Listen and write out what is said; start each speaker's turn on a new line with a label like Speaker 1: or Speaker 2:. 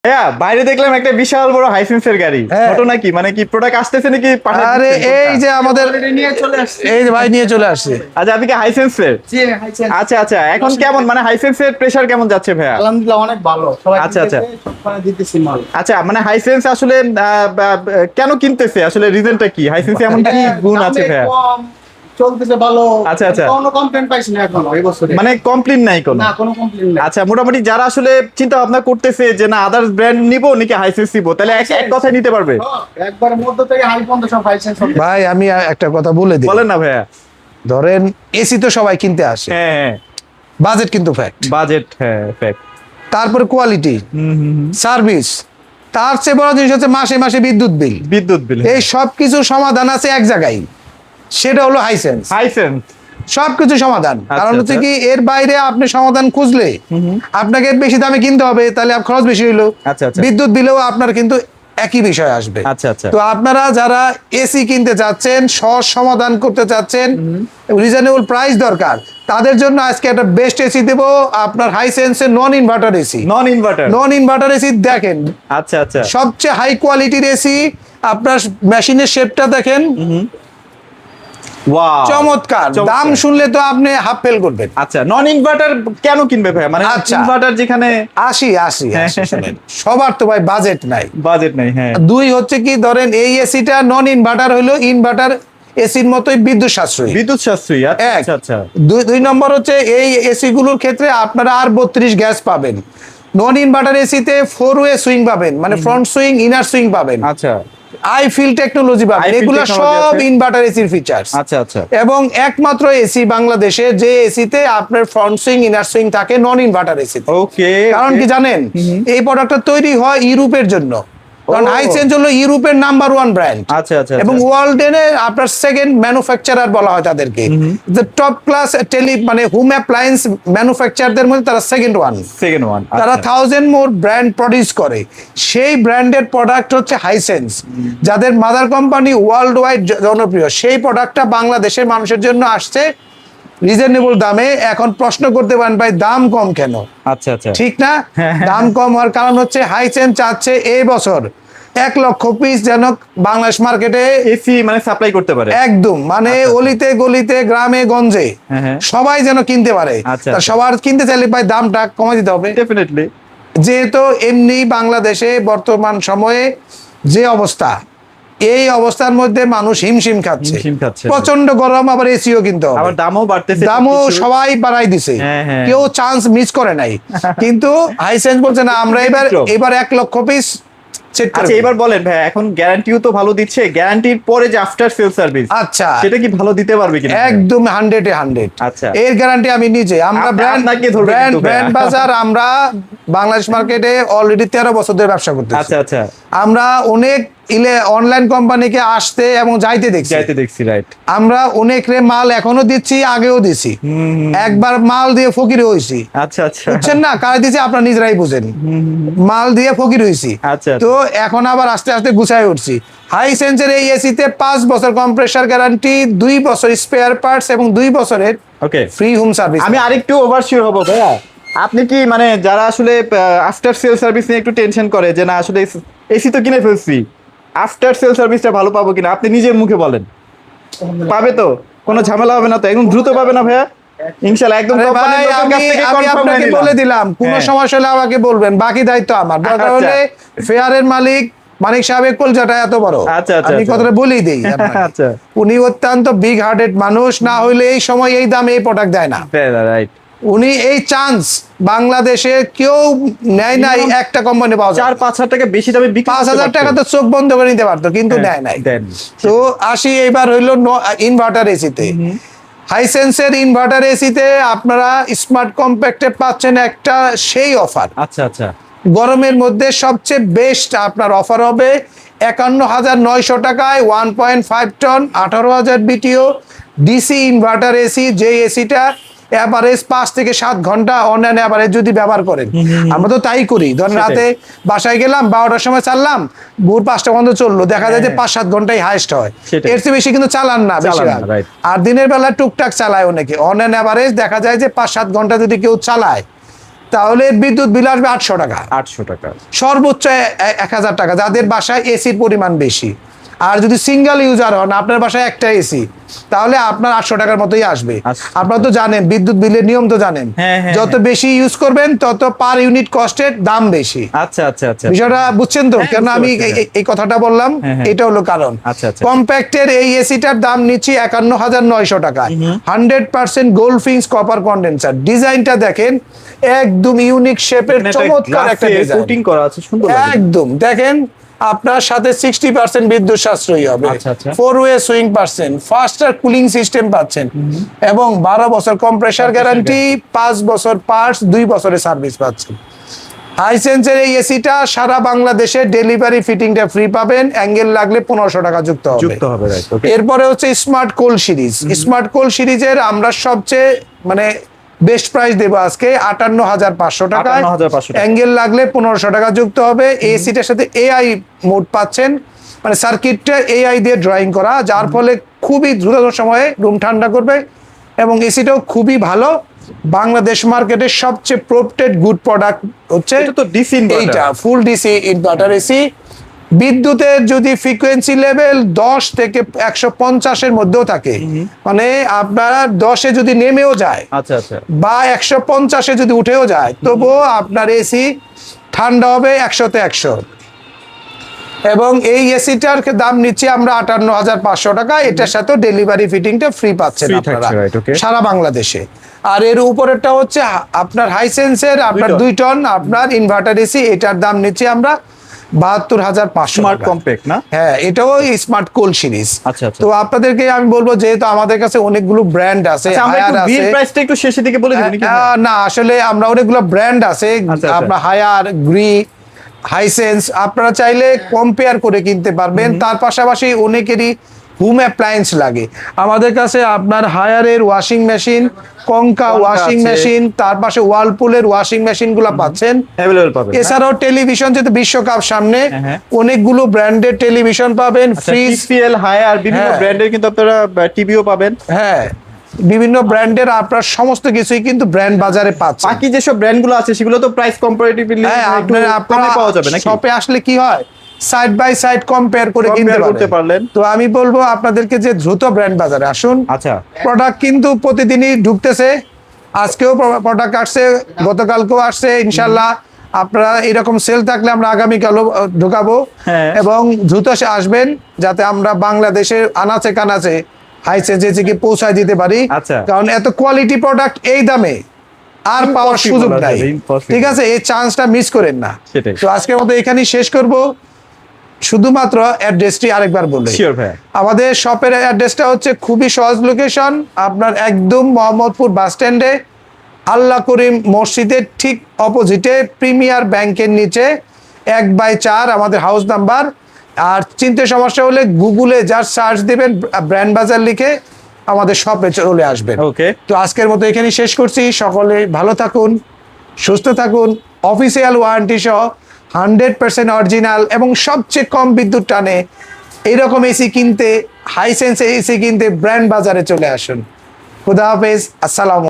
Speaker 1: হ্যাঁ, বাইরে দেখলাম একটা বিশাল বড় হাইসেন্সের গাড়ি। ঘটনা কি, মানে কি প্রোডাক্ট আসতেছে নাকি?
Speaker 2: আরে এই যে আমাদের
Speaker 3: নিয়ে চলে আসছে।
Speaker 2: এই যে ভাই নিয়ে চলে আসছে।
Speaker 1: আচ্ছা, আপনি কি হাইসেন্সের?
Speaker 3: জি, হাইসেন্স।
Speaker 1: আচ্ছা আচ্ছা, এখন কেমন মানে হাইসেন্সের প্রেসার কেমন যাচ্ছে ভাইয়া?
Speaker 3: আলহামদুলিল্লাহ অনেক ভালো। সবাই
Speaker 1: আচ্ছা, আচ্ছা।
Speaker 3: সবখানে দিতেছি মাল।
Speaker 1: আচ্ছা, মানে হাইসেন্স আসলে কেন কিনতেছে, আসলে রিজনটা কি? হাইসেন্সে এমন কি গুণ আছে
Speaker 3: দামে
Speaker 1: ভাইয়া?
Speaker 3: কম, চলতেছে ভালো।
Speaker 1: আচ্ছা, আচ্ছা।
Speaker 3: কোনো কমপ্লেইন পাইছি না এখনো এই বছরে।
Speaker 1: মানে কমপ্লেইন নাই কোনো?
Speaker 3: না, কোনো কমপ্লেইন নাই।
Speaker 1: আচ্ছা, মোটামুটি যারা আসলে চিন্তা ভাবনা করতেছে যে না আদার্স ব্র্যান্ড নিবো নাকি হাইসেন্স নিবো, তাহলে এক কথায় নিতে পারবে?
Speaker 3: একবার মধ্য থেকে হাই পর্যন্ত সব হাইসেন্স হবে।
Speaker 2: ভাই আমি একটা কথা বলে দিই,
Speaker 1: বলেন না ভাইয়া।
Speaker 2: ধরেন এসি তো সবাই কিনতে আসে,
Speaker 1: হ্যাঁ হ্যাঁ,
Speaker 2: বাজেট কিন্তু ফ্যাক্ট।
Speaker 1: বাজেট, হ্যাঁ ফ্যাক্ট।
Speaker 2: তারপরে কোয়ালিটি, সার্ভিস, তার চেয়ে বড় জিনিস হচ্ছে মাসে মাসে বিদ্যুৎ বিল।
Speaker 1: বিদ্যুৎ বিল,
Speaker 2: এই সব কিছুর সমাধান আছে এক জায়গায়, সেটা হলো হাইসেন্স।
Speaker 1: হাইসেন্স।
Speaker 2: সবকিছু সমাধান। কারণ হচ্ছে
Speaker 1: আচ্ছা।
Speaker 2: কি, এর বাইরে আপনি সমাধান খুঁজলে আপনাকে এর বেশি দামে কিনতে হবে, তাহলে খরচ বেশি হইলো।
Speaker 1: আচ্ছা, আচ্ছা।
Speaker 2: বিদ্যুৎ বিলেও আপনার কিন্তু একই বিষয় আসবে।
Speaker 1: আচ্ছা, আচ্ছা।
Speaker 2: তো আপনারা যারা এসি কিনতে চাচ্ছেন, সহজ সমাধান করতে চাচ্ছেন, রিজনেবল প্রাইস দরকার, তাদের জন্য আজকে একটা বেস্ট এসি দেবো, আপনার হাইসেন্সের non inverter AC.
Speaker 1: Non inverter.
Speaker 2: Non inverter AC দেখেন,
Speaker 1: আচ্ছা আচ্ছা।
Speaker 2: সবচেয়ে হাই কোয়ালিটির এসি। আপনার মেশিনের শেপটা দেখেন,
Speaker 1: ওয়াও,
Speaker 2: চমৎকার। দাম শুনলে তো আপনি হাফ ফেল করবেন।
Speaker 1: আচ্ছা, নন ইনভার্টার কেন কিনবে ভাই? মানে
Speaker 2: আচ্ছা।
Speaker 1: ইনভার্টার যেখানে
Speaker 2: আসি শুনেন, সবার তো ভাই বাজেট নাই।
Speaker 1: বাজেট নাই, হ্যাঁ।
Speaker 2: দুই হচ্ছে কি, ধরেন এই এসিটা নন ইনভার্টার হইলো ইনভার্টার এসির মতোই বিদ্যুৎ সাশ্রয়ী।
Speaker 1: বিদ্যুৎ সাশ্রয়ী,
Speaker 2: এক।
Speaker 1: আচ্ছা আচ্ছা।
Speaker 2: দুই নম্বর হচ্ছে এই এসি গুলোর ক্ষেত্রে আপনারা আর 32 গ্যাস পাবেন। নন ইনভার্টার এসিতে 4 ওয়ে সুইং পাবেন, মানে ফ্রন্ট সুইং, ইনার সুইং পাবেন।
Speaker 1: আচ্ছা
Speaker 2: আই ফিল টেকনোলজি পাবেন।
Speaker 1: I feel
Speaker 2: এগুলো
Speaker 1: technology
Speaker 2: সব
Speaker 1: আছে।
Speaker 2: ইনভার্টার এসির ফিচার্স।
Speaker 1: আচ্ছা আচ্ছা।
Speaker 2: এবং একমাত্র এসি বাংলাদেশে যে এসিতে আপনার ফ্রন্ট সুইং, ইনার সুইং থাকে নন ইনভার্টার এসিতে।
Speaker 1: ওকে।
Speaker 2: কারণ কি জানেন, এই প্রোডাক্টটা তৈরি হয় ইউরোপের জন্য। কারণ
Speaker 1: ও।
Speaker 2: হাইসেন্স হলো ইউরোপের নাম্বার 1 ব্র্যান্ড।
Speaker 1: আচ্ছা আচ্ছা।
Speaker 2: এবং ওয়ার্ল্ড এর আপনার সেকেন্ড ম্যানুফ্যাকচারার বলা হয় তাদেরকে। যে টপ ক্লাস মানে হোম অ্যাপ্লায়েন্স ম্যানুফ্যাকচারদের মধ্যে তারা সেকেন্ড ওয়ান।
Speaker 1: Second one.
Speaker 2: তারা 1000 মোর ব্র্যান্ড প্রডিউস করে। সেই ব্র্যান্ডের প্রোডাক্ট হচ্ছে হাইসেন্স, যাদের মাদার কোম্পানি ওয়ার্ল্ড ওয়াইড জনপ্রিয়। সেই প্রোডাক্টটা বাংলাদেশের মানুষের জন্য আসছে রিজনেবল দামে। এখন প্রশ্ন করতে পারেন ভাই দাম কম কেন?
Speaker 1: আচ্ছা আচ্ছা।
Speaker 2: ঠিক না? দাম কম হওয়ার কারণ হচ্ছে হাইসেন্স চাচ্ছে এই বছর 1 লক্ষ পিস যেন বাংলাদেশ মার্কেটে
Speaker 1: এসি মানে সাপ্লাই করতে পারে
Speaker 2: একদম, মানে অলিতে গলিতে গ্রামে গঞ্জে
Speaker 1: হ্যাঁ।
Speaker 2: সবাই যেন কিনতে পারে।
Speaker 1: আচ্ছা,
Speaker 2: তা
Speaker 1: আচ্ছা।
Speaker 2: সবার কিনতে চাইলে ভাই দামটা কমাই দিতে হবে।
Speaker 1: ডেফিনেটলি।
Speaker 2: যেহেতু এমনি বাংলাদেশে বর্তমান সময়ে যে অবস্থা, এই অবস্থার মধ্যে মানুষ হিমশিম খাচ্ছে।
Speaker 1: হিমশিম খাচ্ছে।
Speaker 2: প্রচন্ড গরম, আবার এসিও কিনতে হবে।
Speaker 1: আবার দামও বাড়তেছে।
Speaker 2: দামও সবাই বাড়াই দিছে,
Speaker 1: হ্যাঁ।
Speaker 2: কেউ চান্স মিস করে নাই। কিন্তু হাইসেন্স বলছে না, আমরা এবার 1 লক্ষ পিস সেট
Speaker 1: আচ্ছা, এবার বলেন ভাই, এখন গ্যারান্টিও তো ভালো দিচ্ছে, গ্যারান্টির পরে যে আফটার সেল সার্ভিস,
Speaker 2: আচ্ছা
Speaker 1: সেটা কি ভালো দিতে পারবে কিনা?
Speaker 2: একদম 100-এ 100।
Speaker 1: আচ্ছা।
Speaker 2: এর গ্যারান্টি আমি নিজে। আমরা
Speaker 1: আপনাকে ধরবে কিন্তু ভাইয়া।
Speaker 2: ব্র্যান্ড বাজার, আমরা বাংলাদেশ মার্কেটে অলরেডি 13 বছর ধরে ব্যবসা করতেছি।
Speaker 1: আচ্ছা আচ্ছা।
Speaker 2: আমরা অনেক অনলাইন কোম্পানিকে আসতে এবং যাইতে দেখছি।
Speaker 1: রাইট।
Speaker 2: আমরা অনেক মাল এখনো দিচ্ছি, আগেও দিছি। একবার মাল দিয়ে ফকির হইছি।
Speaker 1: আচ্ছা আচ্ছা।
Speaker 2: বুঝছেন না, কারে দিছি আপনারা নিজেরাই বুঝেন। মাল দিয়ে ফকির হইছি।
Speaker 1: আচ্ছা।
Speaker 2: তো এখন আবার আস্তে আস্তে গুছায় উঠছি। হাইসেন্সের এই এসিতে 5 বছর কম্প্রেসার গ্যারান্টি, 2 বছর স্পেয়ার পার্টস এবং 2 বছরের
Speaker 1: ওকে।
Speaker 2: Free home service.
Speaker 1: আমি আরেকটু ওভারশিওর হবো ভাইয়া, আপনি কি মানে যারা আসলে আফটার সেল সার্ভিস নিয়ে একটু টেনশন করে যে না আসলে এসি তো কিনে ফেলছি, আফটার সেল সার্ভিসটা ভালো পাবো কিনা, আপনি নিজের মুখে বলেন পাবে তো? কোনো ঝামেলা হবে না তো? একদম দ্রুত পাবে না ভাইয়া? ইনশাআল্লাহ একদম কোম্পানির লোকের কাছ থেকে
Speaker 2: আমি
Speaker 1: কনফার্ম
Speaker 2: আপনাকে বলে দিলাম, কোনো
Speaker 1: হ্যাঁ।
Speaker 2: সমস্যা হলে আমাকে বলবেন, বাকি দায়িত্ব আমার। দরকার
Speaker 1: আচ্ছা।
Speaker 2: হলে ফেয়ারের মালিক সাহেবের কলজাটা এত বড়,
Speaker 1: আচ্ছা, আচ্ছা,
Speaker 2: আমি
Speaker 1: আচ্ছা।
Speaker 2: কথাটা বলেই দেই আপনাকে।
Speaker 1: আচ্ছা।
Speaker 2: উনি অত্যন্ত বিগ হার্টেড মানুষ, না হইলে এই সময় এই দামে এই প্রোডাক্ট দেয় না।
Speaker 1: রাইট।
Speaker 2: উনি এই চান্স বাংলাদেশে কেউ নেয় নাই, একটা কোম্পানি পাওয়া যায়।
Speaker 1: 4-5 হাজার টাকা বেশি দামে বিক্রি
Speaker 2: 5,000 টাকা তো চোখ বন্ধ করে নিতে পারতো, কিন্তু নেয় নাই। তো আসি এইবার হইলো ইনভার্টার এসিতে। হাইসেন্সের ইনভার্টার এসিতে আপনারা স্মার্ট কম্প্যাক্টে পাচ্ছেন একটা সেই অফার।
Speaker 1: আচ্ছা আচ্ছা।
Speaker 2: গরমের মধ্যে সবচেয়ে বেস্ট আপনার অফার হবে 51,900 টাকায় 1.5 টন 18,000 বিটিও ডিসি ইনভার্টার এসি। যে এসিটা অ্যাভারেজ 5 থেকে 7 ঘন্টা অনলাইন অ্যাভারেজ যদি ব্যবহার করেন, আমরা তো তাই করি। ধরেন রাতে বাসায় গেলাম, 12টার সময় চাললাম, ভোর 5টা পর্যন্ত চললো, দেখা যায় যে 5-7 ঘন্টাই হাইস্ট হয়। এর চেয়ে বেশি কিন্তু চালান না বেশিরভাগ। আর দিনের বেলা টুকটাক চালায় অনেকে। অনলাইন অ্যাভারেজ দেখা যায় যে 5-7 ঘন্টা যদি কেউ চালায়, তাহলে বিদ্যুৎ বিল আসবে 800 টাকা,
Speaker 1: 800 টাকা।
Speaker 2: সর্বোচ্চ 1000 টাকা, যাদের বাসায় এসির পরিমাণ বেশি। আর যদি সিঙ্গেল ইউজার হন, আপনার বাসায় একটা এসি, তাহলে আপনার 800 টাকার মতোই আসবে।
Speaker 1: আচ্ছা।
Speaker 2: আপনারা তো জানেন বিদ্যুৎ বিলের নিয়ম তো জানেন,
Speaker 1: হ্যাঁ, হ্যাঁ,
Speaker 2: যত বেশি ইউজ করবেন তত পার ইউনিট কস্টের দাম বেশি।
Speaker 1: আচ্ছা আচ্ছা আচ্ছা।
Speaker 2: বিষয়টা বুঝছেন তো,
Speaker 1: হ্যাঁ,
Speaker 2: কেন
Speaker 1: বুঝতে
Speaker 2: আমি
Speaker 1: পারছি,
Speaker 2: এই কথাটা বললাম?
Speaker 1: হ্যাঁ, হ্যাঁ।
Speaker 2: এটা হলো কারণ।
Speaker 1: আচ্ছা, আচ্ছা।
Speaker 2: কম্প্যাক্টের এই এসিটার দাম নিচ্ছি 51,900 টাকায়, 100% গোল্ড ফিন্স কপার কন্ডেন্সার। ডিজাইনটা দেখেন, একদম ইউনিক শেপের, চমৎকার একটা ডিজাইন,
Speaker 1: কোটিং করা আছে, সুন্দর লাগে।
Speaker 2: একদম। দেখেন আপনার সাথে 60% বিদ্যুৎ সাশ্রয়ী হবে,
Speaker 1: আচ্ছা, আচ্ছা।
Speaker 2: 4-ওয়ে সুইং পাচ্ছেন, ফাস্টার কুলিং সিস্টেম পাচ্ছেন, এবং 12 বছর কম্প্রেসার গ্যারান্টি, 5 বছর পার্টস, 2 বছরের সার্ভিস পাচ্ছেন। হাইসেন্সের এই এসিটা সারা বাংলাদেশে ডেলিভারি ফিটিংটা ফ্রি পাবেন, অ্যাঙ্গেল লাগলে 1500 টাকা যুক্ত হবে।
Speaker 1: রাইট, ওকে।
Speaker 2: এরপরে হচ্ছে স্মার্ট কোল সিরিজ। স্মার্ট কোল সিরিজের আমরা সবচেয়ে মানে বেস্ট প্রাইস দেবো আজকে 58,500 টাকায়,
Speaker 1: 58,500 টাকা।
Speaker 2: অ্যাঙ্গেল লাগলে 1500 টাকা যুক্ত হবে। এই সিটার সাথে এআই মোড পাচ্ছেন, মানে সার্কিটটা এআই দিয়ে ড্রয়িং করা, যার ফলে খুবই দ্রুত সময়ে রুম ঠান্ডা করবে, এবং এসিটাও খুবই ভালো। বাংলাদেশ মার্কেটের সবচেয়ে প্রোটেক্টেড গুড প্রোডাক্ট হচ্ছে
Speaker 1: এটা তো ডিসি ইনভার্টার।
Speaker 2: এইটা, ফুল ডিসি ইনভার্টার এসি। বিদ্যুতের যদি ফ্রিকোয়েন্সি লেভেল 10 থেকে 150 এর মধ্যেও থাকে, মানে আপনারা 10-এ যদি নেমেও যায়
Speaker 1: আচ্ছা আচ্ছা।
Speaker 2: বা 150-এ যদি উঠেও যায়, তবুও আপনার এসি ঠান্ডা হবে 100-তে 100। এবং এই এসিটার দাম নিচ্ছি আমরা 58,500 টাকা। এটার সাথে ডেলিভারি ফিটিংটা ফ্রি পাচ্ছেন
Speaker 1: Free
Speaker 2: আপনারা
Speaker 1: থাকছে, right, okay.
Speaker 2: সারা বাংলাদেশে। আর এর উপরেরটা হচ্ছে আপনার হাইসেন্সের আপনার 2 টন আপনার ইনভার্টার এসি, এটার দাম নিচ্ছি আমরা 72,500
Speaker 1: স্মার্ট
Speaker 2: টাকা।
Speaker 1: কম্প্যাক্ট না?
Speaker 2: হ্যাঁ, এটাও স্মার্ট কোল সিরিজ।
Speaker 1: আচ্ছা, আচ্ছা।
Speaker 2: তো আপনাদেরকে আমি বলবো, যেহেতু আমাদের কাছে অনেকগুলো ব্র্যান্ড আছে,
Speaker 1: আচ্ছা, আমরা
Speaker 2: হায়ার
Speaker 1: একটু বিল
Speaker 2: আছে,
Speaker 1: প্রাইসটা একটু শেষের দিকে বলে দিবেন কি?
Speaker 2: না আসলে আমরা অনেকগুলো ব্র্যান্ড আছে,
Speaker 1: আচ্ছা, আচ্ছা।
Speaker 2: আপনার হায়ার, গ্রি, হাইসেন্স, আপনারা চাইলে কম্পেয়ার করে কিনতে পারবেন। তার পাশাপাশি অনেকেরই হোম অ্যাপ্লায়েন্স লাগে, আমাদের কাছে আপনার হায়ারের ওয়াশিং মেশিন, কঙ্কা ওয়াশিং
Speaker 1: আছে।
Speaker 2: মেশিন, তার পাশে ওয়ালপুলের ওয়াশিং মেশিন গুলো পাচ্ছেন।
Speaker 1: অ্যাভেলেবল পাবেন।
Speaker 2: এছাড়াও টেলিভিশন, যেহেতু বিশ্বকাপ সামনে,
Speaker 1: হ্যাঁ, হ্যাঁ।
Speaker 2: অনেকগুলো ব্র্যান্ডের টেলিভিশন পাবেন, ফ্রিজ,
Speaker 1: টিসিএল, হায়ার, বিভিন্ন
Speaker 2: হ্যাঁ।
Speaker 1: ব্র্যান্ডের কিন্তু আপনারা টিভিও পাবেন।
Speaker 2: হ্যাঁ, বিভিন্ন ব্র্যান্ডের আপনার সমস্ত কিছুই কিন্তু ব্র্যান্ড বাজারে পাচ্ছেন।
Speaker 1: বাকি যেসব ব্র্যান্ডগুলো আছে সেগুলো তো প্রাইস কম্পারেটিভলি
Speaker 2: হ্যাঁ,
Speaker 1: একটু
Speaker 2: আপনারা
Speaker 1: কমে পাওয়া যাবে নাকি?
Speaker 2: শপে আসলে কি হয়, সাইড বাই সাইড কম্পেয়ার করে কিনতে
Speaker 1: Compare করতে পারলেন।
Speaker 2: তো আমি বলবো আপনাদেরকে যে দ্রুত ব্র্যান্ড বাজারে আসুন।
Speaker 1: আচ্ছা।
Speaker 2: প্রোডাক্ট কিন্তু প্রতিদিনই ঢুকতেছে, আজকেও প্রোডাক্ট আসছে, গতকালকেও আসছে, ইনশাল্লাহ আপনারা এরকম সেল থাকলে আমরা আগামীকালও ঢুকাবো।
Speaker 1: হ্যাঁ।
Speaker 2: এবং দ্রুত আসবেন, যাতে আমরা বাংলাদেশের আনাচে কানাচে হাইসেন্স এসিকে পৌঁছায় দিতে পারি।
Speaker 1: আচ্ছা।
Speaker 2: কারণ এত কোয়ালিটি প্রোডাক্ট এই দামে আর পাওয়ার
Speaker 1: Impossible
Speaker 2: সুযোগ নাই,
Speaker 1: আসলে, impossible।
Speaker 2: ঠিক আছে? এই চান্সটা মিস করেন না।
Speaker 1: সেটাই।
Speaker 2: তো আজকের মতো এখানেই শেষ করব, শুধুমাত্র অ্যাড্রেসটি আরেকবার বলে।
Speaker 1: শিওর ভাই।
Speaker 2: আমাদের শপের অ্যাড্রেসটা হচ্ছে খুবই সহজ লোকেশন, আপনার একদম মোহাম্মদপুর বাস স্ট্যান্ডে আল্লাহ করিম মসজিদের ঠিক অপোজিটে প্রিমিয়ার ব্যাংকের নিচে 1/4 আমাদের হাউস নাম্বার। আর চিনতে সমস্যা হলে গুগলে যার সার্চ দিবেন ব্র্যান্ড বাজার লিখে আমাদের শপে চলে আসবেন।
Speaker 1: ওকে।
Speaker 2: তো আজকের মতো এখানেই শেষ করছি। সকলে ভালো থাকুন, সুস্থ থাকুন। অফিসিয়াল ওয়ারেন্টি সহ 100% অরিজিনাল এবং সবচেয়ে কম বিদ্যুৎ টানে এইরকম এসি কিনতে, হাইসেন্স এসি কিনতে ব্র্যান্ড বাজারে চলে আসুন। খুদা হাফেজ, আসসালাম।